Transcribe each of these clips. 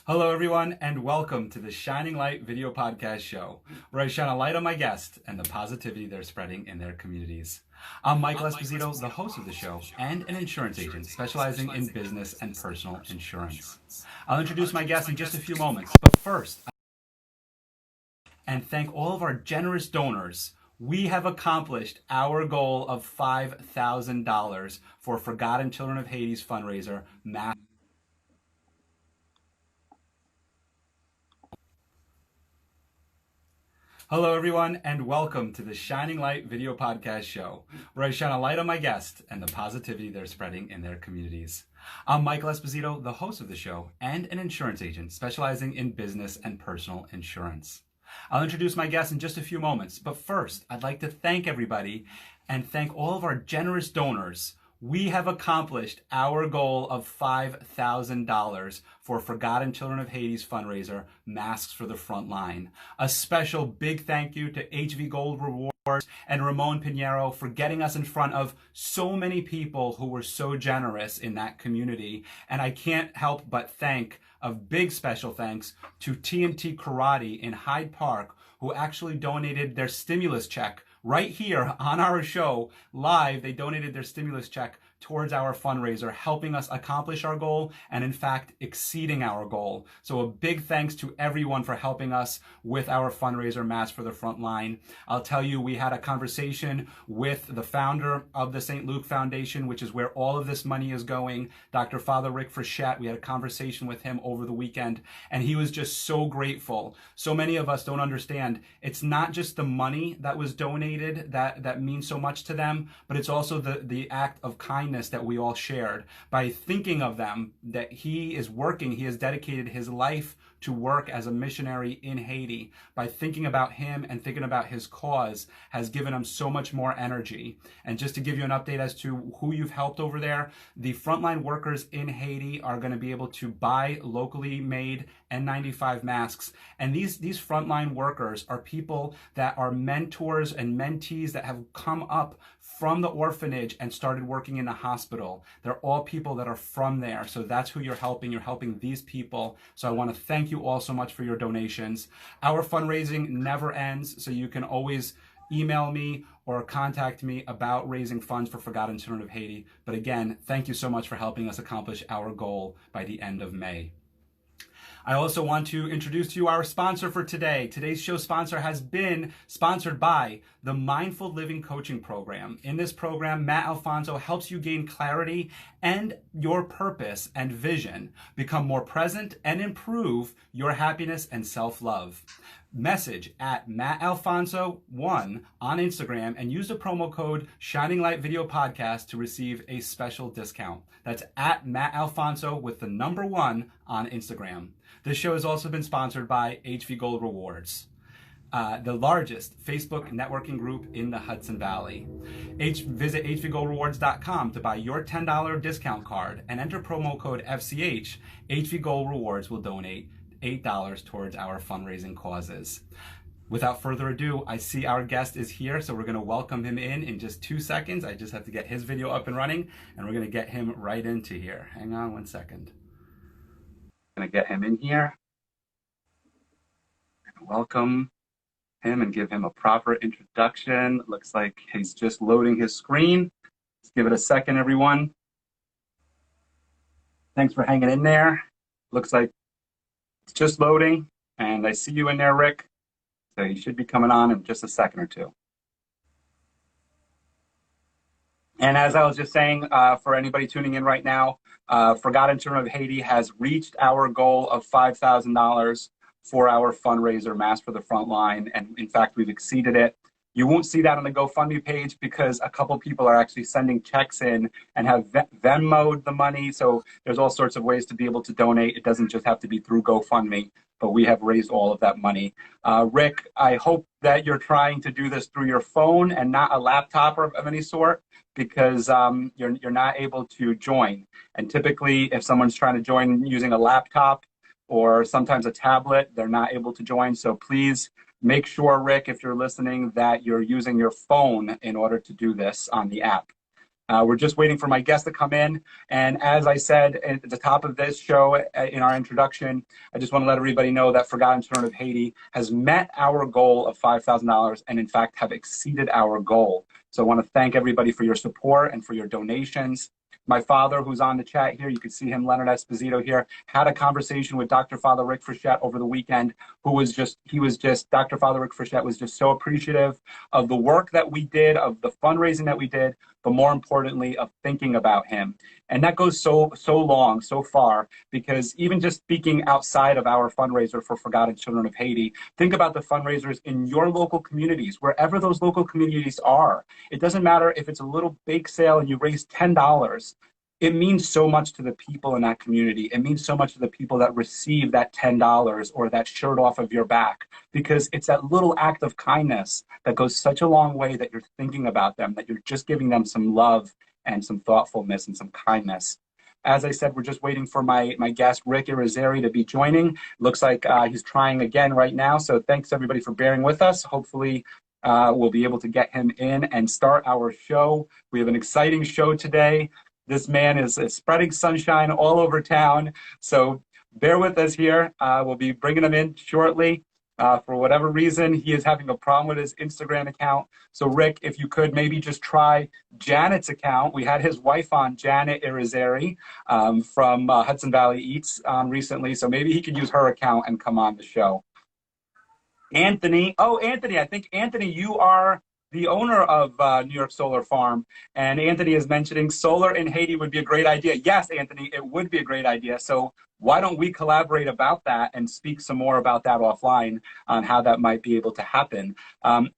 Hello, everyone, and welcome to the Shining Light video podcast show, where I shine a light on my guests and the positivity they're spreading in their communities. I'm Michael Esposito, the host of the show and an insurance agent specializing in business and personal insurance. I'll introduce my guests in just a few moments, but first, and thank all of our generous donors. We have accomplished our goal of $5,000 for Forgotten Children of Haiti's fundraiser, Hello, everyone, and welcome to the Shining Light video podcast show, where I shine a light on my guests and the positivity they're spreading in their communities. I'm Michael Esposito, the host of the show and an insurance agent specializing in business and personal insurance. I'll introduce my guests in just a few moments, but first, I'd like to thank everybody and thank all of our generous donors. We have accomplished our goal of $5,000 for Forgotten Children of Haiti's fundraiser, Masks for the Front Line. A special big thank you to HV Gold Rewards and Ramon Pinheiro for getting us in front of so many people who were so generous in that community. And I can't help but thank a big special thanks to TNT Karate in Hyde Park, who actually donated their stimulus check right here on our show live. They donated their stimulus check towards our fundraiser, helping us accomplish our goal and in fact exceeding our goal. So a big thanks to everyone for helping us with our fundraiser, Masks for the Front Line. I'll tell you, we had a conversation with the founder of the St. Luke Foundation, which is where all of this money is going, Dr. Father Rick Irizarry. We had a conversation with him over the weekend, and he was just so grateful. So many of us don't understand. It's not just the money that was donated that means so much to them, but it's also the act of kindness that we all shared by thinking of them, that he is working. He has dedicated his life to work as a missionary in Haiti. By thinking about him and thinking about his cause has given him so much more energy. And just to give you an update as to who you've helped over there, the frontline workers in Haiti are going to be able to buy locally made N95 masks. And these frontline workers are people that are mentors and mentees that have come up from the orphanage and started working in the hospital. They're all people that are from there. So that's who you're helping. You're helping these people. So I want to thank you all so much for your donations. Our fundraising never ends, so you can always email me or contact me about raising funds for Forgotten Children of Haiti. But again, thank you so much for helping us accomplish our goal by the end of May. I also want to introduce to you our sponsor for today. Today's show sponsor has been sponsored by the Mindful Living Coaching Program. In this program, Matt Alfonso helps you gain clarity and your purpose and vision, become more present, and improve your happiness and self-love. Message at Matt Alfonso1 on Instagram and use the promo code Shining Light Video Podcast to receive a special discount. That's at Matt Alfonso with the number 1 on Instagram. This show has also been sponsored by HV Gold Rewards, the largest Facebook networking group in the Hudson Valley. Visit hvgoldrewards.com to buy your $10 discount card and enter promo code FCH. HV Gold Rewards will donate $8 towards our fundraising causes. Without further ado, I see our guest is here, so we're going to welcome him in just 2 seconds. I just have to get his video up and running, and we're going to get him right into here. Hang on 1 second. Going to get him in here. Welcome him and give him a proper introduction. Looks like he's just loading his screen. Let's give it a second, everyone. Thanks for hanging in there. Looks like it's just loading, and I see you in there, Rick. So you should be coming on in just a second or two. And as I was just saying, for anybody tuning in right now, Forgotten Children of Haiti has reached our goal of $5,000 for our fundraiser, Masks for the Front Line. And in fact, we've exceeded it. You won't see that on the GoFundMe page because a couple people are actually sending checks in and have Venmo'd the money. So there's all sorts of ways to be able to donate. It doesn't just have to be through GoFundMe, but we have raised all of that money. Rick, I hope that you're trying to do this through your phone and not a laptop of any sort, because you're not able to join. And typically, if someone's trying to join using a laptop or sometimes a tablet, they're not able to join. So please make sure, Rick, if you're listening, that you're using your phone in order to do this on the app. We're just waiting for my guest to come in. And as I said at the top of this show in our introduction, I just want to let everybody know that Forgotten Children of Haiti has met our goal of $5,000 and in fact have exceeded our goal. So I want to thank everybody for your support and for your donations. My father, who's on the chat here, you can see him, Leonard Esposito here, had a conversation with Dr. Father Rick Frechette over the weekend, Dr. Father Rick Frechette was just so appreciative of the work that we did, of the fundraising that we did, but more importantly, of thinking about him. And that goes so long, so far, because even just speaking outside of our fundraiser for Forgotten Children of Haiti, think about the fundraisers in your local communities, wherever those local communities are. It doesn't matter if it's a little bake sale and you raise $10. It means so much to the people in that community. It means so much to the people that receive that $10 or that shirt off of your back, because it's that little act of kindness that goes such a long way, that you're thinking about them, that you're just giving them some love and some thoughtfulness and some kindness. As I said, we're just waiting for my guest, Rick Irizarry, to be joining. Looks like he's trying again right now. So thanks everybody for bearing with us. Hopefully we'll be able to get him in and start our show. We have an exciting show today. This man is spreading sunshine all over town. So bear with us here. We'll be bringing him in shortly. For whatever reason, he is having a problem with his Instagram account. So Rick, if you could maybe just try Janet's account. We had his wife on, Janet Irizarry, from Hudson Valley Eats recently. So maybe he could use her account and come on the show. Anthony. Oh, Anthony, I think, Anthony, you are the owner of New York Solar Farm. And Anthony is mentioning solar in Haiti would be a great idea. Yes, Anthony, it would be a great idea. So why don't we collaborate about that and speak some more about that offline on how that might be able to happen.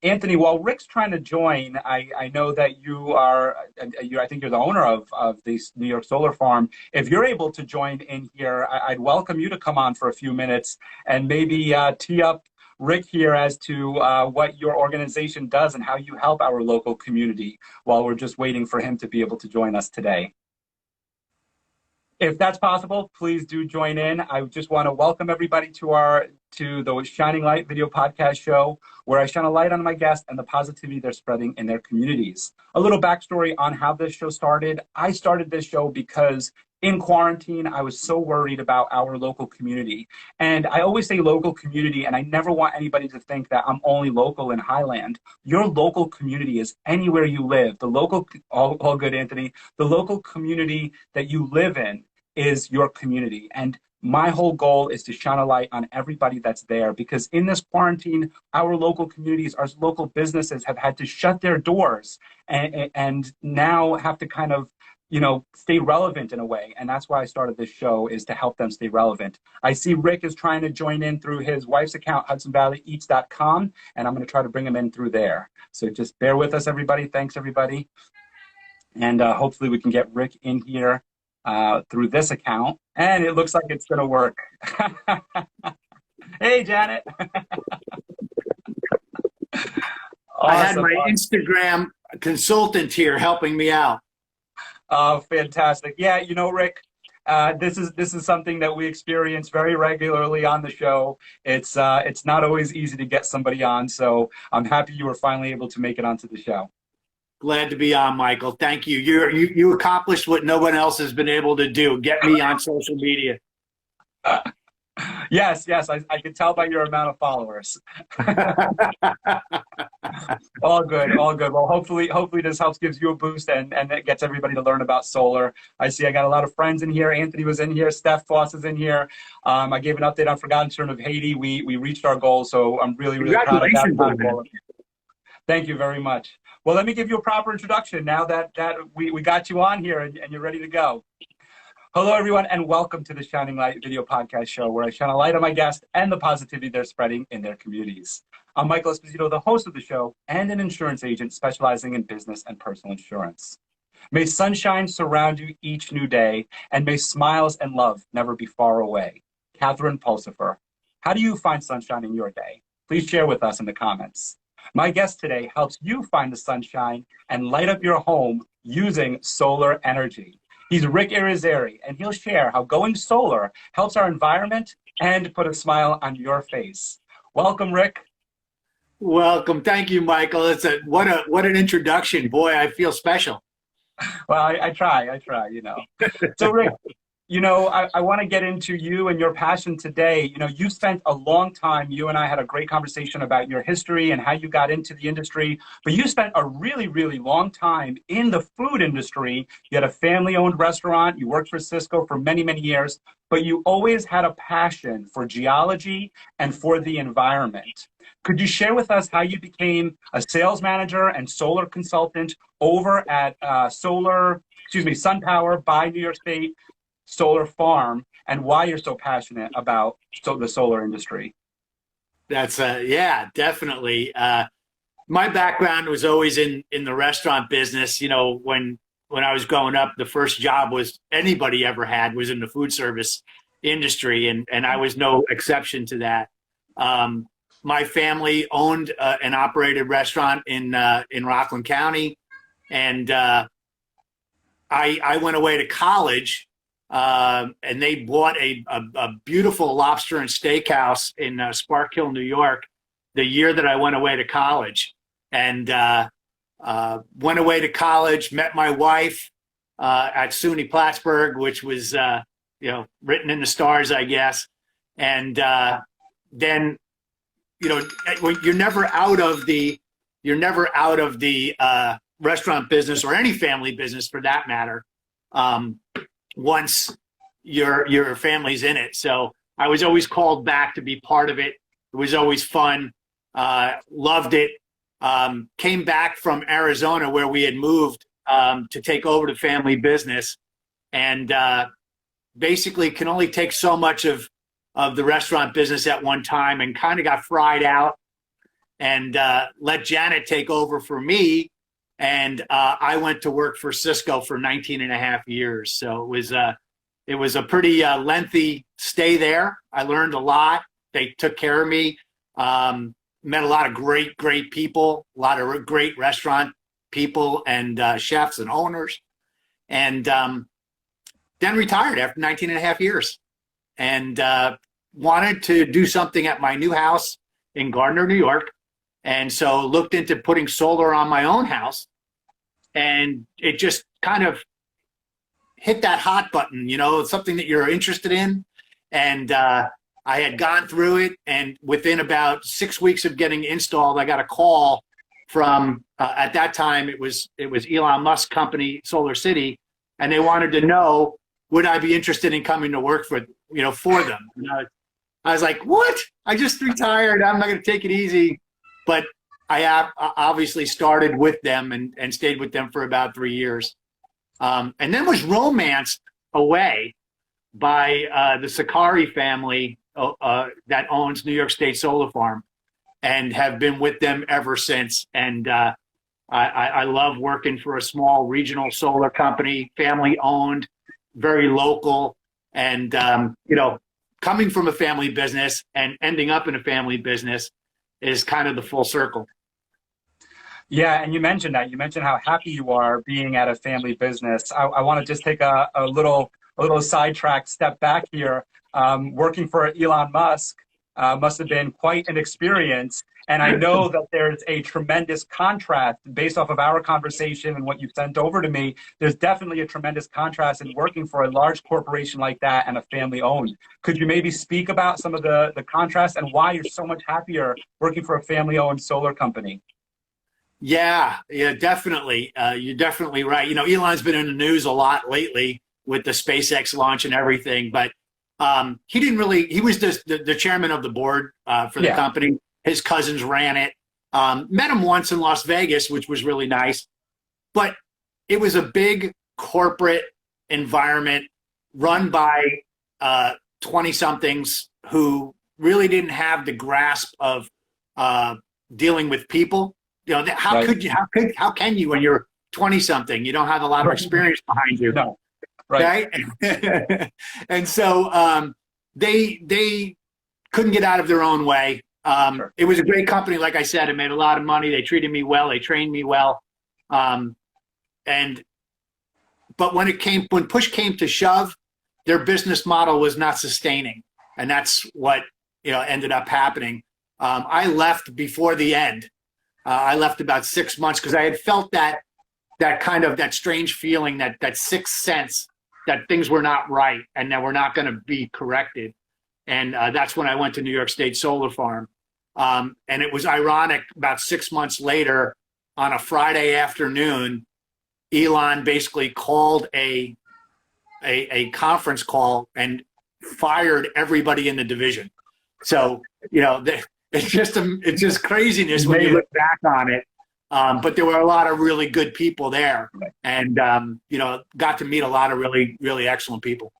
Anthony, while Rick's trying to join, I know that you are, I think you're the owner of this New York Solar Farm. If you're able to join in here, I'd welcome you to come on for a few minutes and maybe tee up Rick here as to what your organization does and how you help our local community while we're just waiting for him to be able to join us today. If that's possible, please do join in. I just want to welcome everybody to the Shining Light video podcast show, where I shine a light on my guests and the positivity they're spreading in their communities. A little backstory on how this show started. I started this show because in quarantine, I was so worried about our local community. And I always say local community, and I never want anybody to think that I'm only local in Highland. Your local community is anywhere you live. The local, all good, Anthony, the local community that you live in is your community. And my whole goal is to shine a light on everybody that's there, because in this quarantine, our local communities, our local businesses have had to shut their doors and now have to kind of, you know, stay relevant in a way. And that's why I started this show, is to help them stay relevant. I see Rick is trying to join in through his wife's account, HudsonValleyEats.com, and I'm going to try to bring him in through there. So just bear with us, everybody. Thanks, everybody. And hopefully we can get Rick in here through this account. And it looks like it's going to work. Hey, Janet. Awesome. I had my Instagram consultant here helping me out. Oh, fantastic. Yeah, you know, Rick, this is something that we experience very regularly on the show. It's not always easy to get somebody on, so I'm happy you were finally able to make it onto the show. Glad to be on, Michael. Thank you. You accomplished what no one else has been able to do. Get me on social media. Yes, I can tell by your amount of followers. All good. Well, hopefully this helps, gives you a boost, and it gets everybody to learn about solar. I see I got a lot of friends in here. Anthony was in here. Steph Foss is in here. I gave an update on Forgotten Children of Haiti. We reached our goal, so I'm really proud of that. Thank you very much. Well, let me give you a proper introduction now that we got you on here and you're ready to go. Hello, everyone, and welcome to the Shining Light video podcast show, where I shine a light on my guests and the positivity they're spreading in their communities. I'm Michael Esposito, the host of the show and an insurance agent specializing in business and personal insurance. May sunshine surround you each new day, and may smiles and love never be far away. Catherine Pulsifer. How do you find sunshine in your day? Please share with us in the comments. My guest today helps you find the sunshine and light up your home using solar energy. He's Rick Irizarry, and he'll share how going solar helps our environment and put a smile on your face. Welcome, Rick. Welcome. Thank you, Michael. What an introduction. Boy, I feel special. Well, I try, So Rick, I want to get into you and your passion today. You spent a long time, you and I had a great conversation about your history and how you got into the industry, but you spent a really, really long time in the food industry. You had a family-owned restaurant, you worked for Cisco for many, many years, but you always had a passion for geology and for the environment. Could you share with us how you became a sales manager and solar consultant over at SunPower by New York State Solar Farm, and why you're so passionate about the solar industry? That's yeah, definitely. My background was always in the restaurant business. When I was growing up, the first job was anybody ever had was in the food service industry, and I was no exception to that. My family owned and operated restaurant in Rockland County, and I went away to college, and they bought a beautiful lobster and steakhouse in Spark Hill, New York, the year that I went away to college. And went away to college, met my wife at SUNY Plattsburgh, which was written in the stars, I guess. And then you're never out of the restaurant business, or any family business for that matter, once your family's in it. So I was always called back to be part of it. It was always fun. Loved it. Came back from Arizona, where we had moved to take over the family business, and basically can only take so much of the restaurant business at one time, and kind of got fried out, and let Janet take over for me. And I went to work for Cisco for 19 and a half years. So it was a pretty lengthy stay there. I learned a lot. They took care of me. Met a lot of great people, a lot of great restaurant people and chefs and owners. And then retired after 19 and a half years, and wanted to do something at my new house in Gardner, New York. And so looked into putting solar on my own house, and it just kind of hit that hot button, something that you're interested in. And I had gone through it, and within about 6 weeks of getting installed, I got a call from, at that time, it was Elon Musk's company, Solar City, and they wanted to know, would I be interested in coming to work for them? I was like, what? I just retired. I'm not going to take it easy. But I obviously started with them and stayed with them for about 3 years. And then was romanced away by the Sakari family that owns New York State Solar Farm, and have been with them ever since. And I love working for a small regional solar company, family owned, very local, and coming from a family business and ending up in a family business is kind of the full circle. Yeah, and you mentioned that. You mentioned how happy you are being at a family business. I want to just take a little sidetrack, step back here. Working for Elon Musk must have been quite an experience. And I know that there's a tremendous contrast based off of our conversation and what you've sent over to me. There's definitely a tremendous contrast in working for a large corporation like that and a family owned. Could you maybe speak about some of the contrast and why you're so much happier working for a family owned solar company? Yeah, definitely. You're definitely right. Elon's been in the news a lot lately with the SpaceX launch and everything, but he was just the chairman of the board for the company. His cousins ran it. Met him once in Las Vegas, which was really nice. But it was a big corporate environment run by 20-somethings who really didn't have the grasp of dealing with people. How can you when you're 20-something? You don't have a lot of experience behind you. No. Right. And so they couldn't get out of their own way. Sure. It was a great company. Like I said, it made a lot of money. They treated me well. They trained me well. But when push came to shove, their business model was not sustaining. And that's what, ended up happening. I left before the end. I left about 6 months because I had felt that that strange feeling, that sixth sense that things were not right and that we're not going to be corrected. And that's when I went to New York State Solar Farm. And it was ironic, about 6 months later, on a Friday afternoon, Elon basically called a conference call and fired everybody in the division. So, it's just craziness when you look back on it. But there were a lot of really good people there, and got to meet a lot of really, really excellent people.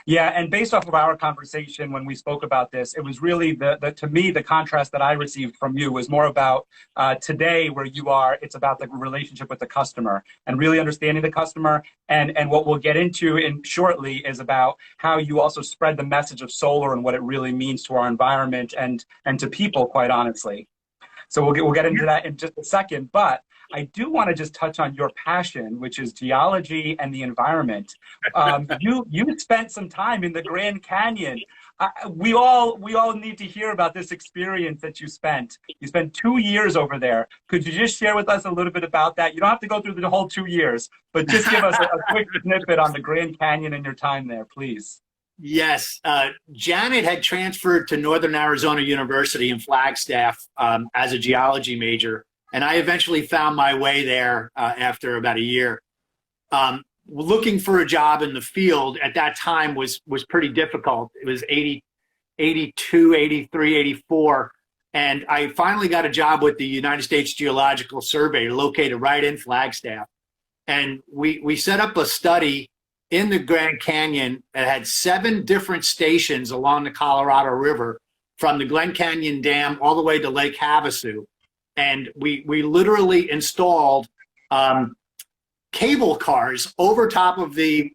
Yeah, and based off of our conversation when we spoke about this, it was really to me, the contrast that I received from you was more about today where you are. It's about the relationship with the customer and really understanding the customer. And what we'll get into shortly is about how you also spread the message of solar and what it really means to our environment and to people, quite honestly. So we'll get into that in just a second, but I do want to just touch on your passion, which is geology and the environment. You spent some time in the Grand Canyon. We all need to hear about this experience that you spent. You spent 2 years over there. Could you just share with us a little bit about that? You don't have to go through the whole 2 years, but just give us a quick snippet on the Grand Canyon and your time there, please. Yes. Janet had transferred to Northern Arizona University in Flagstaff as a geology major. And I eventually found my way there after about a year. Looking for a job in the field at that time was pretty difficult. It was 82, 83, 84. And I finally got a job with the United States Geological Survey located right in Flagstaff. And we set up a study in the Grand Canyon that had 7 different stations along the Colorado River from the Glen Canyon Dam all the way to Lake Havasu. And we literally installed cable cars over top of the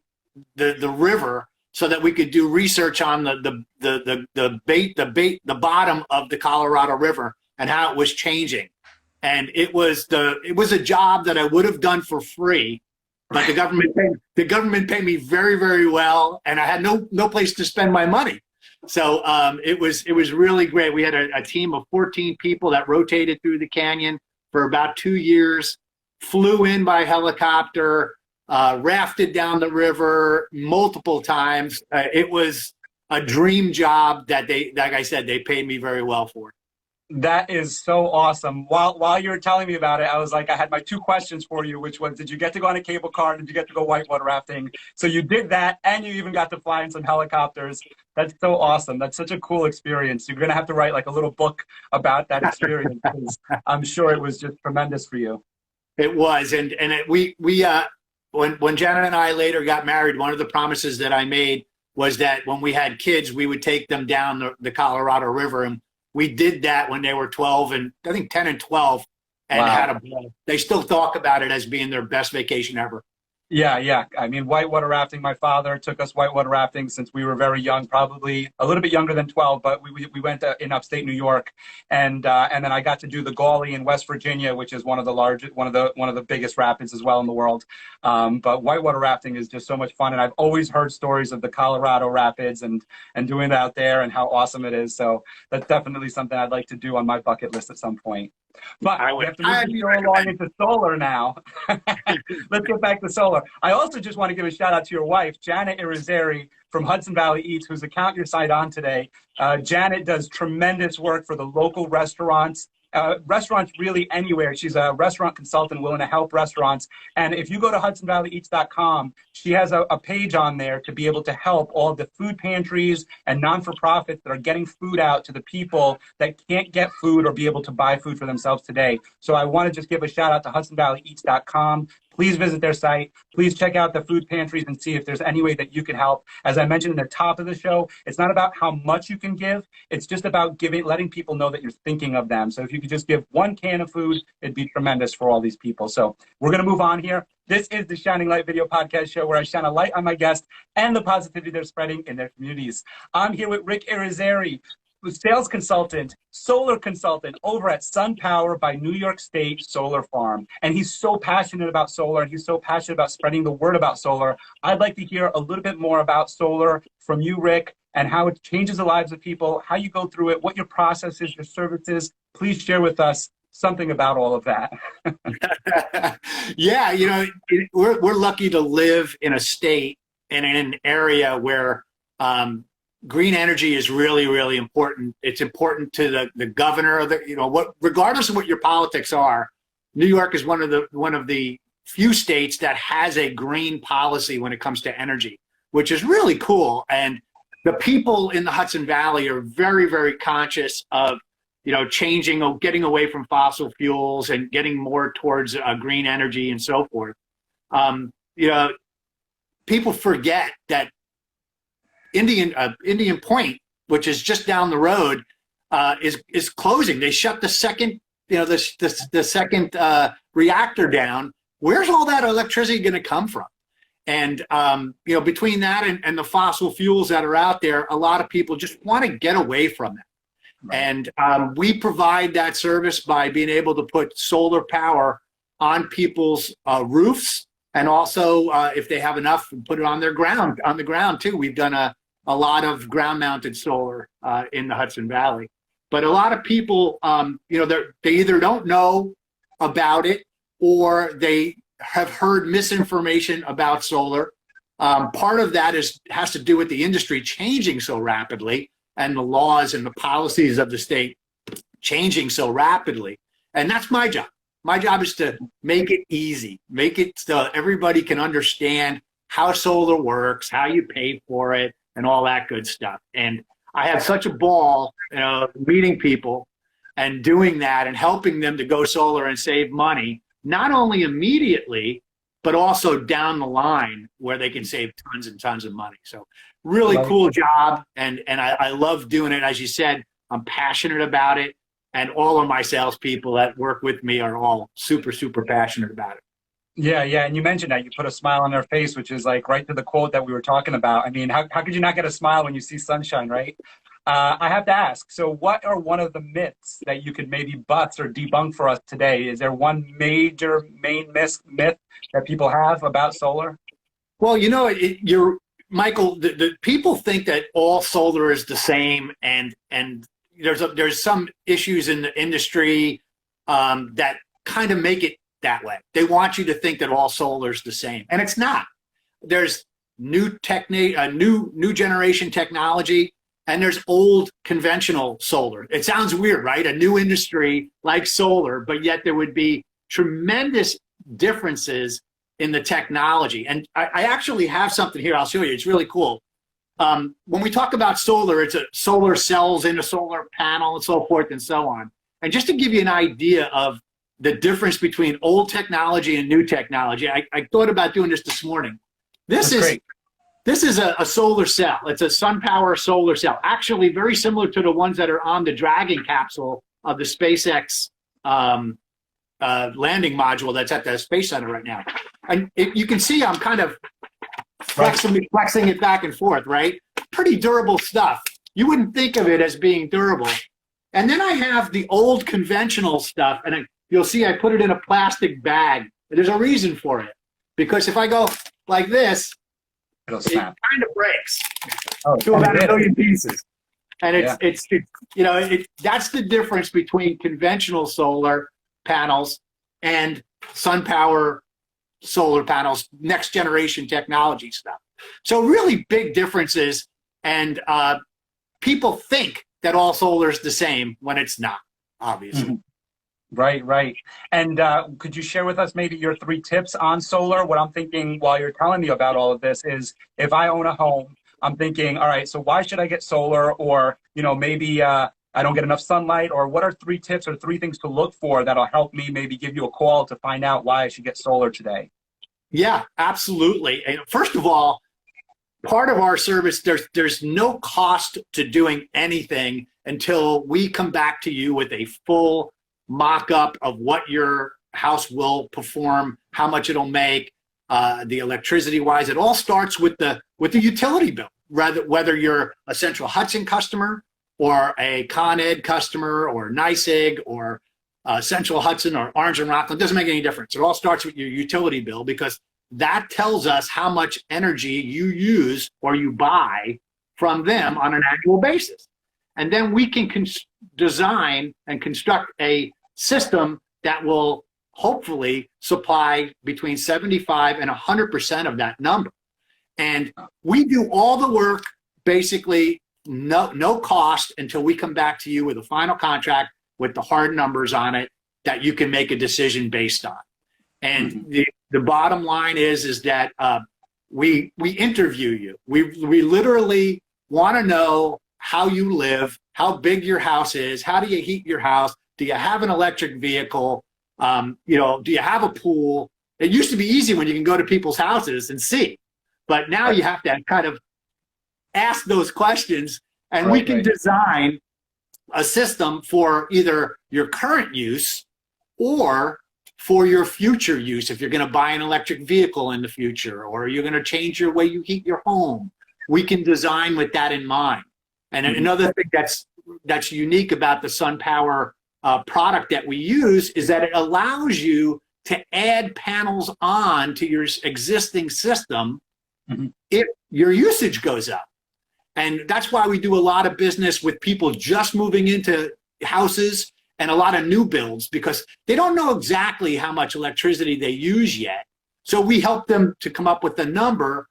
river so that we could do research on the bottom of the Colorado River and how it was changing. And it was a job that I would have done for free, but the government paid me very, very well, and I had no place to spend my money. So it was really great. We had a team of 14 people that rotated through the canyon for about 2 years, flew in by helicopter, rafted down the river multiple times. It was a dream job that like I said, they paid me very well for. That is so awesome. While you were telling me about it, I was like, I had my 2 questions for you, which was, did you get to go on a cable car? Did you get to go whitewater rafting? So you did that, and you even got to fly in some helicopters. That's so awesome. That's such a cool experience. You're going to have to write like a little book about that experience, because I'm sure it was just tremendous for you. It was. When Janet and I later got married, one of the promises that I made was that when we had kids, we would take them down the Colorado River. And we did that when they were 12 and I think 10 and 12 and wow. had a ball. They still talk about it as being their best vacation ever. Yeah. I mean, whitewater rafting, my father took us whitewater rafting since we were very young, probably a little bit younger than 12, but we went in upstate New York. And then I got to do the Gauley in West Virginia, which is one of the biggest rapids as well in the world. But whitewater rafting is just so much fun. And I've always heard stories of the Colorado rapids and doing it out there and how awesome it is. So that's definitely something I'd like to do on my bucket list at some point. But we have to move along into solar now. Let's get back to solar. I also just want to give a shout out to your wife, Janet Irizarry from Hudson Valley Eats, whose account you're signed on today. Janet does tremendous work for the local restaurants. Restaurants really anywhere. She's a restaurant consultant willing to help restaurants. And if you go to HudsonValleyEats.com, she has a page on there to be able to help all of the food pantries and non-for-profits that are getting food out to the people that can't get food or be able to buy food for themselves today. So I want to just give a shout out to HudsonValleyEats.com. Please visit their site. Please check out the food pantries and see if there's any way that you can help. As I mentioned in the top of the show, it's not about how much you can give. It's just about letting people know that you're thinking of them. So if you could just give 1 can of food, it'd be tremendous for all these people. So we're going to move on here. This is the Shining Light Video Podcast Show, where I shine a light on my guests and the positivity they're spreading in their communities. I'm here with Rick Irizarry, sales consultant, solar consultant over at SunPower by New York State Solar Farm. And he's so passionate about solar, and he's so passionate about spreading the word about solar. I'd like to hear a little bit more about solar from you, Rick, and how it changes the lives of people, how you go through it, what your process is, your services. Please share with us something about all of that. Yeah, we're lucky to live in a state and in an area where green energy is really, really important. It's important to the governor of regardless of what your politics are. New York is one of the few states that has a green policy when it comes to energy, which is really cool. And the people in the Hudson Valley are very, very conscious of changing, getting away from fossil fuels and getting more towards green energy and so forth. People forget that Indian Point, which is just down the road, is closing. They shut the second, the second reactor down. Where's all that electricity going to come from? And between that and the fossil fuels that are out there, a lot of people just want to get away from that. Right. And we provide that service by being able to put solar power on people's roofs, and also if they have enough, put it on the ground too. We've done a lot of ground-mounted solar in the Hudson Valley, but a lot of people, they either don't know about it or they have heard misinformation about solar. Part of that has to do with the industry changing so rapidly and the laws and the policies of the state changing so rapidly. And that's my job. My job is to make it easy, make it so everybody can understand how solar works, how you pay for it, and all that good stuff. And I have such a ball, meeting people and doing that and helping them to go solar and save money, not only immediately, but also down the line where they can save tons and tons of money. So really cool job. And I love doing it. As you said, I'm passionate about it. And all of my salespeople that work with me are all super, super passionate about it. Yeah, yeah. And you mentioned that you put a smile on their face, which is like right to the quote that we were talking about. I mean, how could you not get a smile when you see sunshine, right? I have to ask, so what are one of the myths that you could maybe bust or debunk for us today? Is there one main myth that people have about solar? Well, Michael, the people think that all solar is the same, and there's some issues in the industry that kind of make it that way. They want you to think that all solar is the same, and it's not. There's new generation technology, and there's old conventional solar. It sounds weird, right? A new industry like solar, but yet there would be tremendous differences in the technology. And I actually have something here. I'll show you. It's really cool. When we talk about solar, it's a solar cells in a solar panel and so forth and so on. And just to give you an idea of the difference between old technology and new technology, I thought about doing this morning. This is a solar cell. It's a SunPower solar cell, actually very similar to the ones that are on the Dragon capsule of the SpaceX landing module that's at the Space Center right now. And you can see I'm kind of flexing it back and forth, right? Pretty durable stuff. You wouldn't think of it as being durable. And then I have the old conventional stuff, and you'll see I put it in a plastic bag. There's a reason for it, because if I go like this, it'll snap. It kind of breaks to about 1 million pieces. And that's the difference between conventional solar panels and SunPower solar panels, next generation technology stuff. So really big differences, and people think that all solar is the same when it's not, obviously. Mm-hmm. Right. And could you share with us maybe your 3 tips on solar? What I'm thinking while you're telling me about all of this is, if I own a home, I'm thinking, all right, so why should I get solar? Or, maybe I don't get enough sunlight, or what are 3 tips or 3 things to look for that'll help me maybe give you a call to find out why I should get solar today? Yeah, absolutely. And first of all, part of our service, there's no cost to doing anything until we come back to you with a full mock-up of what your house will perform, how much it'll make, the electricity-wise. It all starts with the utility bill, whether you're a Central Hudson customer or a Con Ed customer or NYSEG or Central Hudson or Orange and Rockland. Doesn't make any difference. It all starts with your utility bill, because that tells us how much energy you use or you buy from them on an annual basis. And then we can design and construct a system that will hopefully supply between 75 and 100% of that number. And we do all the work, basically no cost, until we come back to you with a final contract with the hard numbers on it that you can make a decision based on. And the bottom line is that we interview you. We literally want to know how you live, how big your house is, how do you heat your house, do you have an electric vehicle, do you have a pool? It used to be easy when you can go to people's houses and see, but now you have to kind of ask those questions, and we can design a system for either your current use or for your future use. If you're going to buy an electric vehicle in the future, or you're going to change your way you heat your home, we can design with that in mind. And another thing that's unique about the SunPower product that we use is that it allows you to add panels on to your existing system if your usage goes up. And that's why we do a lot of business with people just moving into houses and a lot of new builds, because they don't know exactly how much electricity they use yet. So we help them to come up with a number,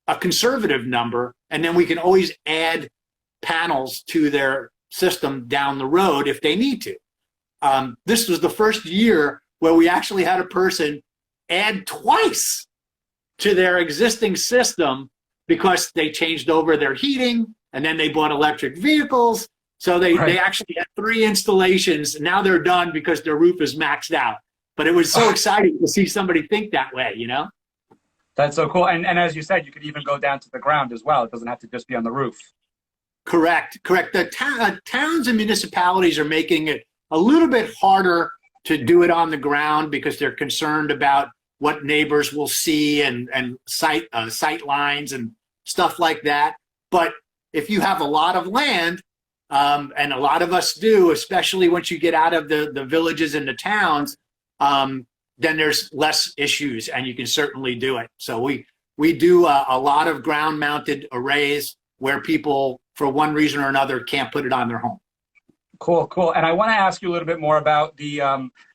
a conservative number, and then we can always add panels to their system down the road if they need to. This was the first year where we actually had a person add twice to their existing system because they changed over their heating and then they bought electric vehicles. So they actually had 3 installations, and now they're done because their roof is maxed out. But it was so exciting to see somebody think that way, you know? That's so cool. And as you said, you could even go down to the ground as well. It doesn't have to just be on the roof. Correct. The towns and municipalities are making it a little bit harder to do it on the ground because they're concerned about what neighbors will see and sight lines and stuff like that. But if you have a lot of land, and a lot of us do, especially once you get out of the villages and the towns, then there's less issues, and you can certainly do it. So we do a lot of ground-mounted arrays where people, for one reason or another, can't put it on their home. Cool. And I want to ask you a little bit more about the,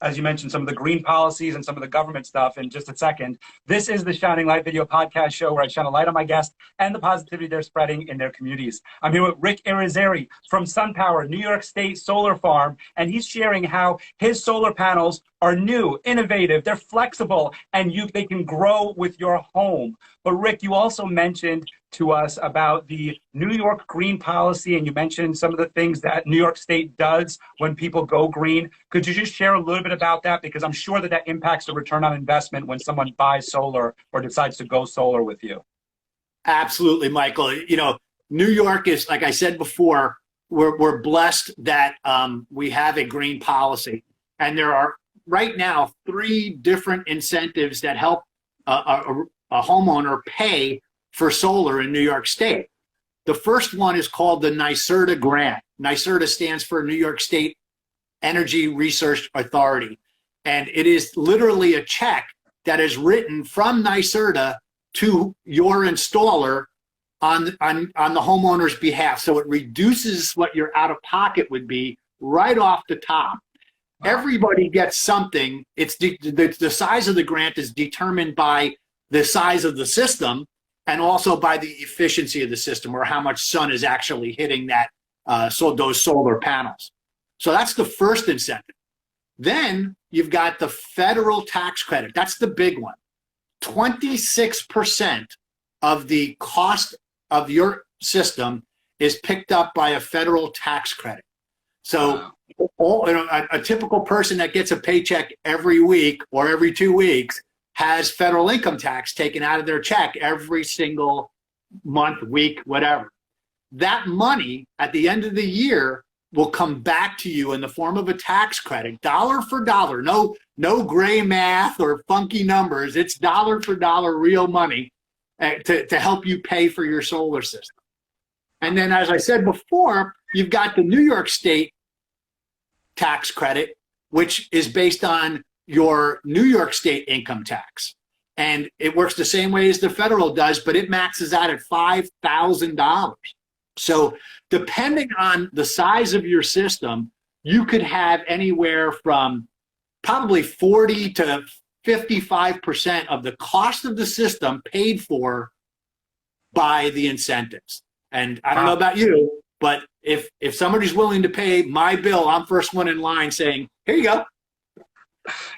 as you mentioned, some of the green policies and some of the government stuff in just a second. This is the Shining Light Video Podcast Show, where I shine a light on my guests and the positivity they're spreading in their communities. I'm here with Rick Irizarry from SunPower, New York State Solar Farm, and he's sharing how his solar panels are new, innovative, they're flexible, and they can grow with your home. But Rick, you also mentioned to us about the New York green policy, and you mentioned some of the things that New York State does when people go green. Could you just share a little bit about that? Because I'm sure that impacts the return on investment when someone buys solar or decides to go solar with you. Absolutely, Michael. You know, New York is, like I said before, we're blessed that we have a green policy. And there are right now 3 different incentives that help a homeowner pay for solar in New York State. The first one is called the NYSERDA grant. NYSERDA stands for New York State Energy Research Authority. And it is literally a check that is written from NYSERDA to your installer on the homeowner's behalf. So it reduces what your out-of-pocket would be right off the top. Everybody gets something. It's the size of the grant is determined by the size of the system, and also by the efficiency of the system, or how much sun is actually hitting that those solar panels. So that's the first incentive. Then you've got the federal tax credit. That's the big one. 26% of the cost of your system is picked up by a federal tax credit. So a typical person that gets a paycheck every week or every 2 weeks has federal income tax taken out of their check every single month, week, whatever. That money at the end of the year will come back to you in the form of a tax credit, dollar for dollar. No gray math or funky numbers. It's dollar for dollar real money to help you pay for your solar system. And then, as I said before, you've got the New York State tax credit, which is based on your New York State income tax. And it works the same way as the federal does, but it maxes out at $5,000. So depending on the size of your system, you could have anywhere from probably 40 to 55% of the cost of the system paid for by the incentives. And I don't know about you, but if somebody's willing to pay my bill, I'm first one in line saying, here you go.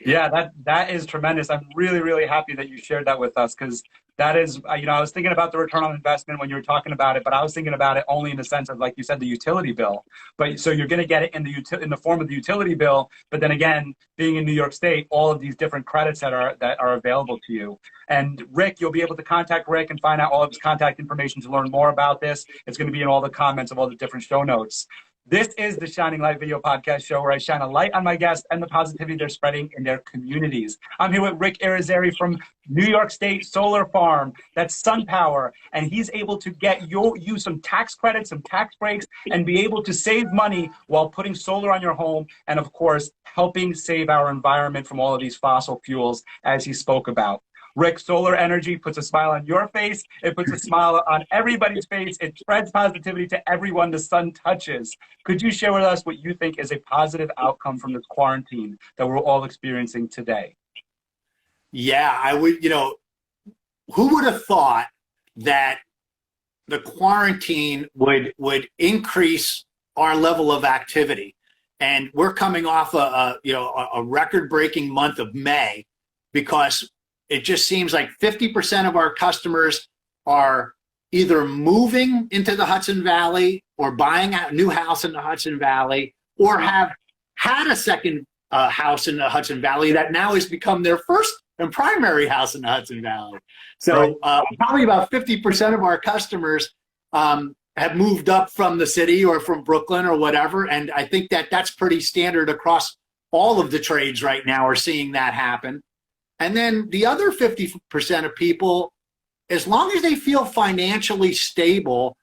Yeah, that is tremendous. I'm really, really happy that you shared that with us, because that is, I was thinking about the return on investment when you were talking about it, but I was thinking about it only in the sense of, like you said, the utility bill. But so you're going to get it in the form of the utility bill, but then again, being in New York State, all of these different credits that are available to you. And Rick, you'll be able to contact Rick and find out all of his contact information to learn more about this. It's going to be in all the comments of all the different show notes. This is the Shining Light Video Podcast Show, where I shine a light on my guests and the positivity they're spreading in their communities. I'm here with Rick Irizarry from New York State Solar Farm. That's SunPower. And he's able to get you some tax credits, some tax breaks, and be able to save money while putting solar on your home and, of course, helping save our environment from all of these fossil fuels, as he spoke about. Rick, solar energy puts a smile on your face. It puts a smile on everybody's face. It spreads positivity to everyone the sun touches. Could you share with us what you think is a positive outcome from this quarantine that we're all experiencing today? Yeah, I would, who would have thought that the quarantine would increase our level of activity? And we're coming off a record-breaking month of May, because it just seems like 50% of our customers are either moving into the Hudson Valley or buying a new house in the Hudson Valley, or have had a second house in the Hudson Valley that now has become their first and primary house in the Hudson Valley. So probably about 50% of our customers have moved up from the city or from Brooklyn or whatever. And I think that that's pretty standard across all of the trades right now, are seeing that happen. And then the other 50% of people, as long as they feel financially stable,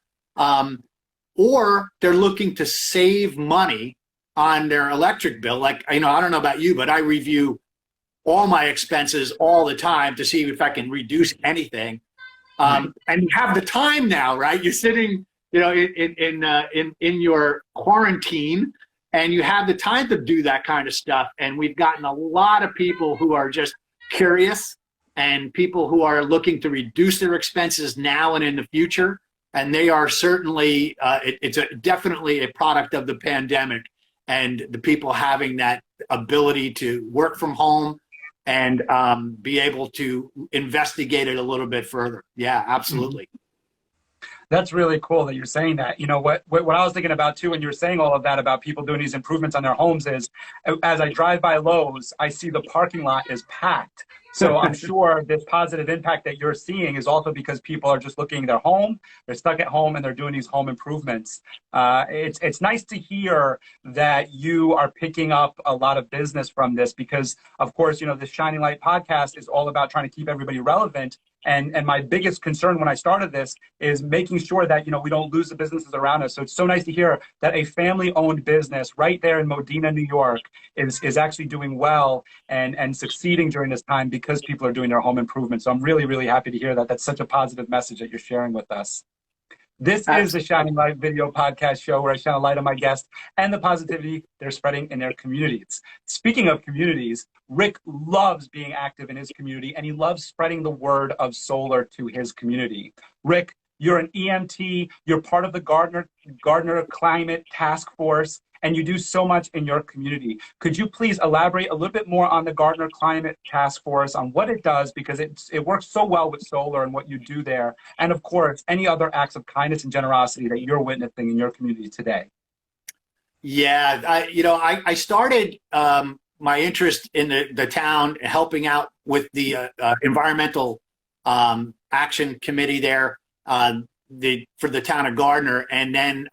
or they're looking to save money on their electric bill, like, I don't know about you, but I review all my expenses all the time to see if I can reduce anything. And you have the time now, right? You're sitting, in your quarantine, and you have the time to do that kind of stuff. And we've gotten a lot of people who are just curious, and people who are looking to reduce their expenses now and in the future. And they are certainly, it's definitely a product of the pandemic, and the people having that ability to work from home and be able to investigate it a little bit further. Yeah, absolutely. That's really cool that you're saying that. What I was thinking about too, when you were saying all of that about people doing these improvements on their homes, is as I drive by Lowe's, I see the parking lot is packed. So I'm sure this positive impact that you're seeing is also because people are just looking at their home, they're stuck at home, and they're doing these home improvements. It's nice to hear that you are picking up a lot of business from this, because, of course, the Shining Light podcast is all about trying to keep everybody relevant. And my biggest concern when I started this is making sure that, we don't lose the businesses around us. So it's so nice to hear that a family-owned business right there in Modena, New York is actually doing well and succeeding during this time, because people are doing their home improvements. So I'm really, really happy to hear that. That's such a positive message that you're sharing with us. This is the Shining Light Video Podcast Show, where I shine a light on my guests and the positivity they're spreading in their communities. Speaking of communities, Rick loves being active in his community, and he loves spreading the word of solar to his community. Rick, you're an EMT, you're part of the Gardner Climate Task Force, and you do so much in your community. Could you please elaborate a little bit more on the Gardner Climate Task Force, on what it does, because it works so well with solar and what you do there, and of course, any other acts of kindness and generosity that you're witnessing in your community today? Yeah, I started my interest in the town, helping out with the environmental action committee there for the town of Gardner, and then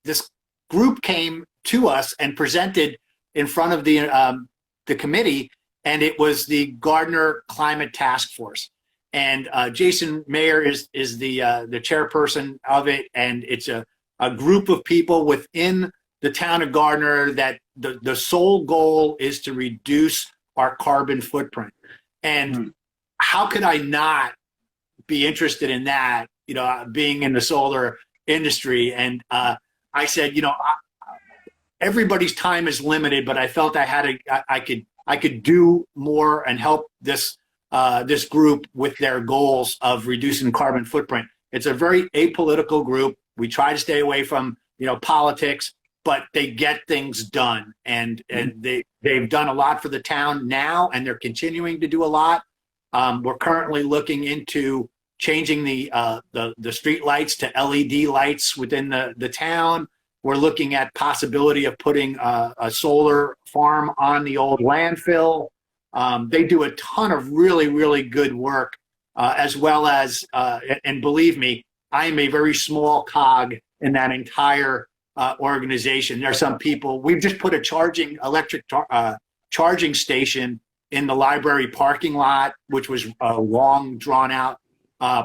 this group came to us and presented in front of the committee, and it was the Gardner Climate Task Force. And Jason Mayer is the chairperson of it, and it's a group of people within the town of Gardner that the sole goal is to reduce our carbon footprint. And how could I not be interested in that, being in the solar industry? And I said, everybody's time is limited, but I felt I could do more and help this this group with their goals of reducing carbon footprint. It's a very apolitical group. We try to stay away from politics, but they get things done, and they've done a lot for the town now, and they're continuing to do a lot. We're currently looking into changing the street lights to LED lights within the town. We're looking at possibility of putting a solar farm on the old landfill. They do a ton of really, really good work, as well as, and believe me, I am a very small cog in that entire organization. There are some people, we've just put a electric charging station in the library parking lot, which was a long, drawn out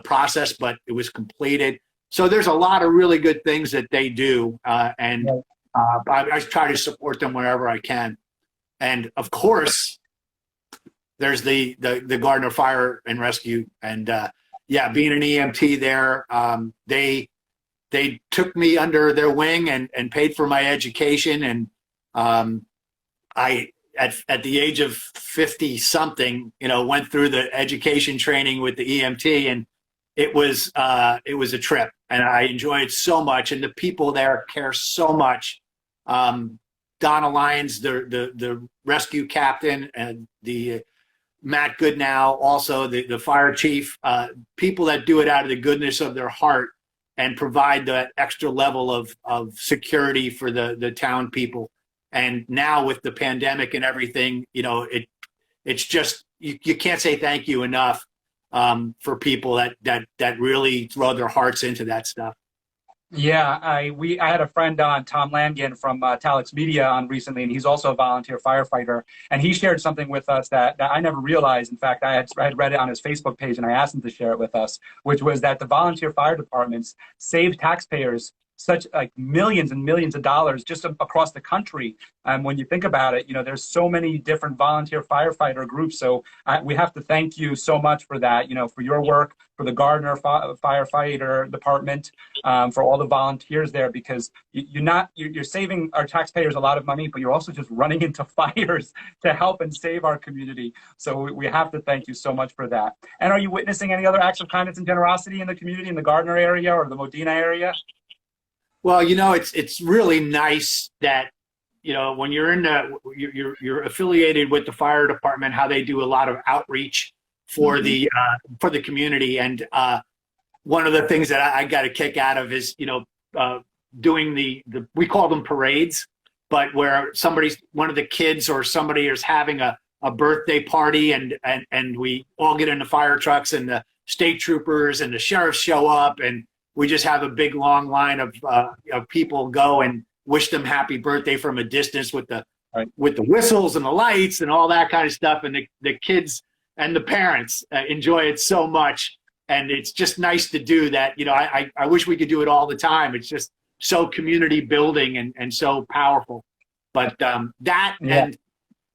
process, but it was completed. So there's a lot of really good things that they do, and I try to support them wherever I can. And of course, there's the Gardner Fire and Rescue, and yeah, being an EMT there, they took me under their wing and paid for my education, and I at the age of 50 something, went through the education training with the EMT, and it was a trip, and I enjoyed so much, and the people there care so much. Donna Lyons, the rescue captain, and the Matt Goodnow, also the fire chief, people that do it out of the goodness of their heart and provide that extra level of security for the town people. And now with the pandemic and everything, it's just, you can't say thank you enough for people that really throw their hearts into that stuff. Yeah, I had a friend on, Tom Langan from Talix Media, on recently, and he's also a volunteer firefighter. And he shared something with us that I never realized. In fact, I had read it on his Facebook page, and I asked him to share it with us, which was that the volunteer fire departments save taxpayers such like millions and millions of dollars just across the country. And when you think about it, there's so many different volunteer firefighter groups. So we have to thank you so much for that, for your work, for the Gardner firefighter department, for all the volunteers there, because you're saving our taxpayers a lot of money, but you're also just running into fires to help and save our community. So we have to thank you so much for that. And are you witnessing any other acts of kindness and generosity in the community, in the Gardner area or the Modena area? Well, it's really nice that, when you're you're affiliated with the fire department, how they do a lot of outreach for the community. And one of the things that I got a kick out of is, doing we call them parades, but where one of the kids or somebody is having a birthday party, and we all get in the fire trucks, and the state troopers and the sheriffs show up, and we just have a big long line of people go and wish them happy birthday from a distance with the whistles and the lights and all that kind of stuff. And the kids and the parents enjoy it so much. And it's just nice to do that. I wish we could do it all the time. It's just so community building and so powerful. But and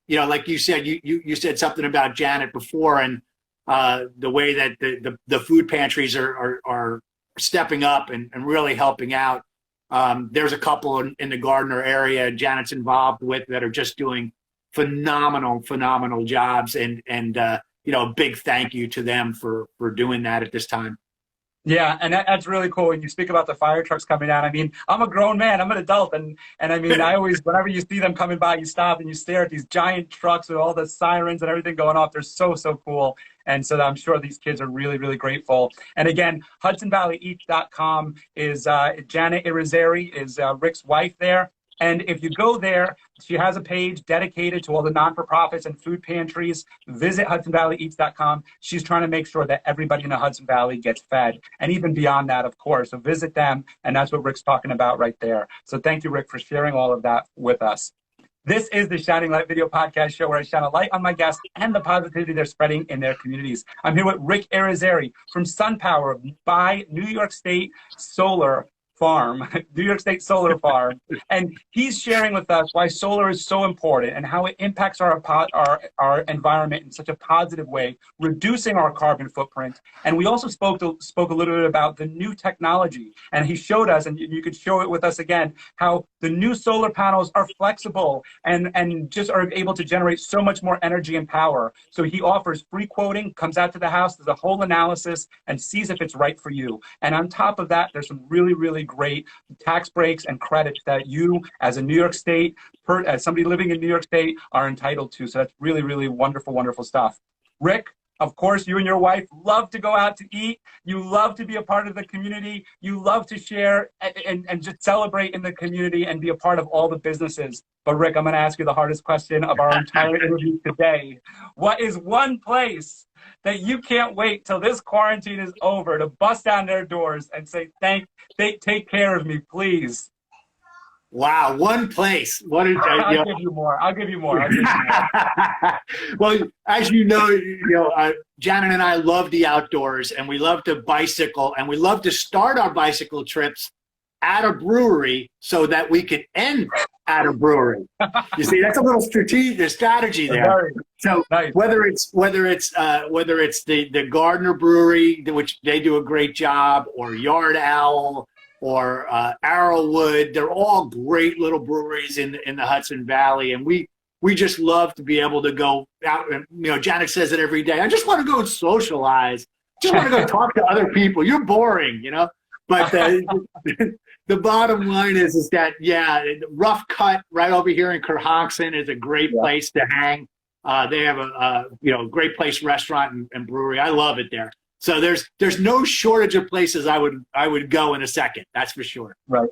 like you said, you said something about Janet before, and the way that the food pantries are stepping up and really helping out. There's a couple in the Gardner area Janet's involved with that are just doing phenomenal jobs, and a big thank you to them for doing that at this time. Yeah, and that's really cool. When you speak about the fire trucks coming out, I mean, I'm a grown man, I'm an adult, and I mean, I always, whenever you see them coming by, you stop and you stare at these giant trucks with all the sirens and everything going off. They're so cool. And so I'm sure these kids are really, really grateful. And again, HudsonValleyEats.com is Janet Irizarry is Rick's wife there. And if you go there, she has a page dedicated to all the non-for-profits and food pantries. Visit HudsonValleyEats.com. She's trying to make sure that everybody in the Hudson Valley gets fed, and even beyond that, of course. So visit them, and that's what Rick's talking about right there. So thank you, Rick, for sharing all of that with us. This is the Shining Light Video Podcast Show, where I shine a light on my guests and the positivity they're spreading in their communities. I'm here with Rick Irizarry from SunPower by New York State Solar Farm, New York State Solar Farm, and he's sharing with us why solar is so important and how it impacts our environment in such a positive way, reducing our carbon footprint. And we also spoke a little bit about the new technology, and he showed us, and you could show it with us again, how the new solar panels are flexible and just are able to generate so much more energy and power. So he offers free quoting, comes out to the house, does a whole analysis, and sees if it's right for you. And on top of that, there's some really, really great tax breaks and credits that you, as a New York State, as somebody living in New York State, are entitled to. So that's really, really wonderful, wonderful stuff. Rick, of course, you and your wife love to go out to eat. You love to be a part of the community. You love to share and just celebrate in the community and be a part of all the businesses. But Rick, I'm going to ask you the hardest question of our entire interview today. What is one place that you can't wait till this quarantine is over to bust down their doors and say, take care of me, please? Wow, one place. I'll give you more. Well, as you know, Janet and I love the outdoors, and we love to bicycle, and we love to start our bicycle trips at a brewery so that we could end at a brewery. You see, that's a little strategy there. So nice. whether it's the Gardner Brewery, which they do a great job, or Yard Owl, or Arrowwood, they're all great little breweries in the Hudson Valley, and we just love to be able to go out. And Janet says it every day. I just want to go and socialize. Just want to go talk to other people. You're boring, But the bottom line is that Rough Cut right over here in Kerhonkson is a great place to hang. They have a great place, restaurant and brewery. I love it there. So there's no shortage of places I would go in a second. That's for sure. Right.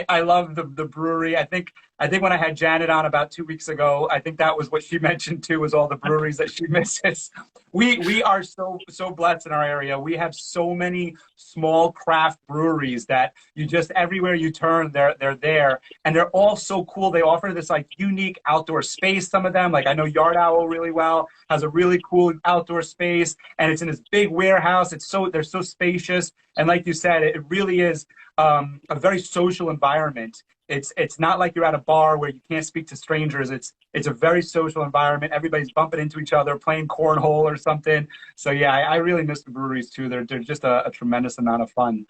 I love the brewery. I think when I had Janet on about 2 weeks ago, I think that was what she mentioned too, was all the breweries that she misses. We are so blessed in our area. We have so many small craft breweries that you just, everywhere you turn, they're there, and they're all so cool. They offer this like unique outdoor space. Some of them, like I know Yard Owl really well, has a really cool outdoor space, and it's in this big warehouse. They're so spacious, and like you said, it really is a very social environment. It's not like you're at a bar where you can't speak to strangers. It's a very social environment. Everybody's bumping into each other, playing cornhole or something. So yeah, I really miss the breweries too. They're just a tremendous amount of fun.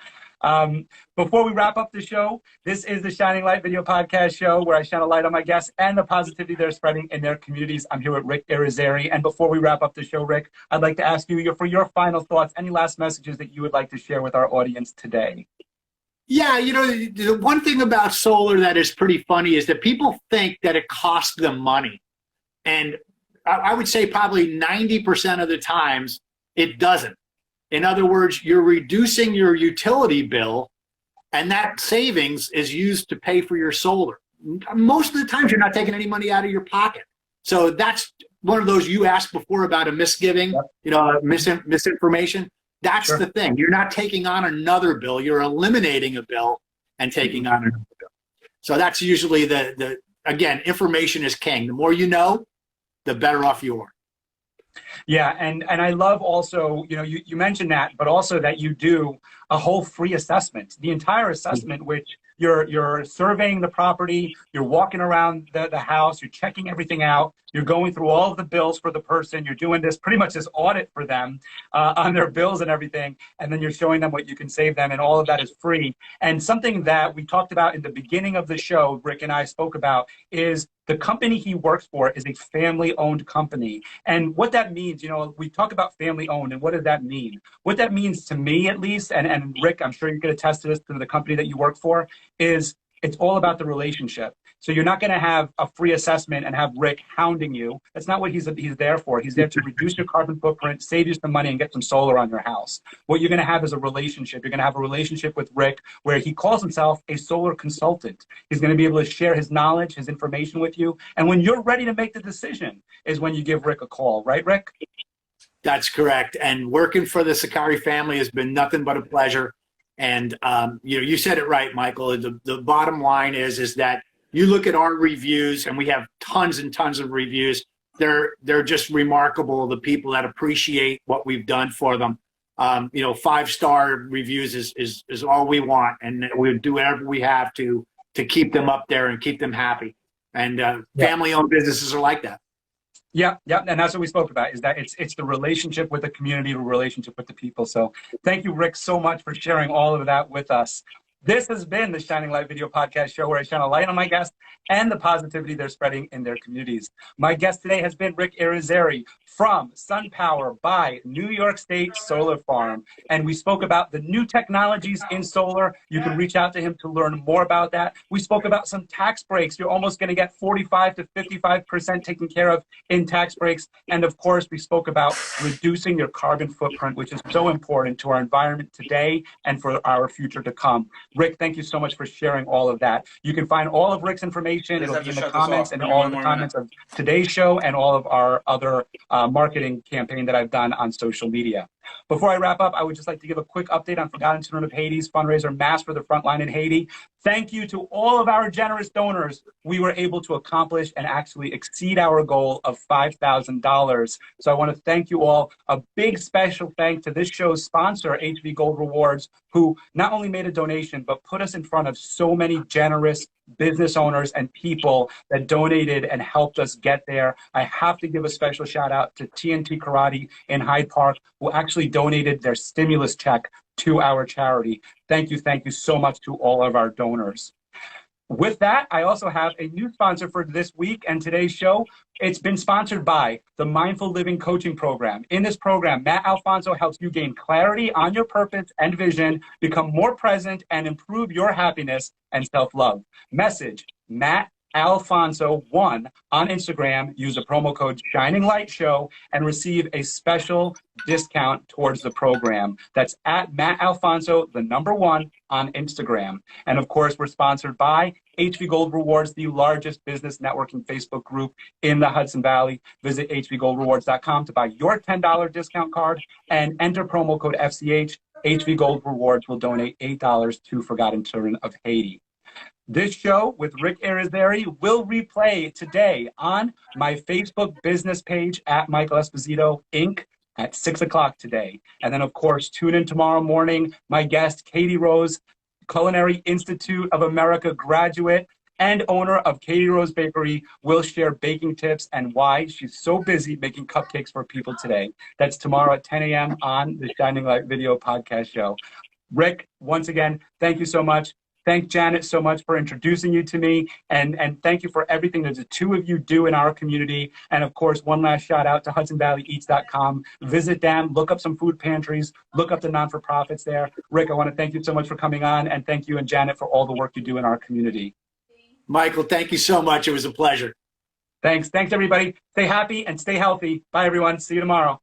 Before we wrap up the show, this is the Shining Light Video Podcast Show, where I shine a light on my guests and the positivity they're spreading in their communities. I'm here with Rick Irizarry. And before we wrap up the show, Rick, I'd like to ask you for your final thoughts, any last messages that you would like to share with our audience today? Yeah, the one thing about solar that is pretty funny is that people think that it costs them money. And I would say probably 90% of the times it doesn't. In other words, you're reducing your utility bill, and that savings is used to pay for your solar. Most of the times you're not taking any money out of your pocket. So that's one of those you asked before about a misgiving, misinformation. That's the thing. You're not taking on another bill. You're eliminating a bill and taking on another bill. So that's usually again, information is king. The more you know, the better off you are. Yeah, and I love also, you mentioned that, but also that you do a whole free assessment, the entire assessment, which you're surveying the property, you're walking around the house, you're checking everything out, you're going through all of the bills for the person, you're doing pretty much this audit for them on their bills and everything, and then you're showing them what you can save them, and all of that is free. And something that we talked about in the beginning of the show, Rick and I spoke about, is the company he works for is a family-owned company. And what that means, we talk about family-owned, and what does that mean? What that means to me, at least, and Rick, I'm sure you could attest to this through the company that you work for, is it's all about the relationship. So you're not going to have a free assessment and have Rick hounding you. That's not what he's there for. He's there to reduce your carbon footprint, save you some money, and get some solar on your house. What you're going to have is a relationship. You're going to have a relationship with Rick where he calls himself a solar consultant. He's going to be able to share his knowledge, his information with you. And when you're ready to make the decision is when you give Rick a call. Right, Rick? That's correct. And working for the Sakari family has been nothing but a pleasure. And you said it right, Michael. The bottom line is that you look at our reviews, and we have tons and tons of reviews. They're just remarkable. The people that appreciate what we've done for them. 5-star reviews is all we want, and we'll do whatever we have to keep them up there and keep them happy. And family-owned businesses are like that. Yeah, and that's what we spoke about, is that it's the relationship with the community, the relationship with the people. So thank you, Rick, so much for sharing all of that with us. This has been the Shining Light Video Podcast Show, where I shine a light on my guests and the positivity they're spreading in their communities. My guest today has been Rick Irizarry from SunPower by New York State Solar Farm. And we spoke about the new technologies in solar. You can reach out to him to learn more about that. We spoke about some tax breaks. You're almost going to get 45 to 55% taken care of in tax breaks. And of course, we spoke about reducing your carbon footprint, which is so important to our environment today and for our future to come. Rick, thank you so much for sharing all of that. You can find all of Rick's information. It'll be in the comments and all of the comments of today's show and all of our other marketing campaign that I've done on social media. Before I wrap up, I would just like to give a quick update on Forgotten Children of Haiti's fundraiser Mass for the Frontline in Haiti. Thank you to all of our generous donors. We were able to accomplish and actually exceed our goal of $5,000. So I want to thank you all. A big special thanks to this show's sponsor, HV Gold Rewards, who not only made a donation, but put us in front of so many generous business owners and people that donated and helped us get there. I have to give a special shout out to TNT Karate in Hyde Park, who actually donated their stimulus check to our charity. Thank you so much to all of our donors. With that, I also have a new sponsor for this week and today's show. It's been sponsored by the Mindful Living Coaching Program. In this program, Matt Alfonso helps you gain clarity on your purpose and vision, become more present, and improve your happiness and self-love. Message Matt Alfonso 1 on Instagram. Use the promo code Shining Light Show and receive a special discount towards the program. That's at Matt Alfonso, the number 1 on Instagram. And of course, we're sponsored by HV Gold Rewards, the largest business networking Facebook group in the Hudson Valley. Visit hvgoldrewards.com to buy your $10 discount card and enter promo code FCH. HV Gold Rewards will donate $8 to Forgotten Children of Haiti. This show with Rick Irizarry will replay today on my Facebook business page at Michael Esposito, Inc. at 6 o'clock today. And then, of course, tune in tomorrow morning. My guest, Katie Rose, Culinary Institute of America graduate and owner of Katie Rose Bakery, will share baking tips and why she's so busy making cupcakes for people today. That's tomorrow at 10 a.m. on the Shining Light Video Podcast Show. Rick, once again, thank you so much. Thank Janet so much for introducing you to me, and thank you for everything that the two of you do in our community. And of course, one last shout out to HudsonValleyEats.com. Visit them, look up some food pantries, look up the non-for-profits there. Rick, I want to thank you so much for coming on, and thank you and Janet for all the work you do in our community. Michael, thank you so much. It was a pleasure. Thanks, everybody. Stay happy and stay healthy. Bye, everyone. See you tomorrow.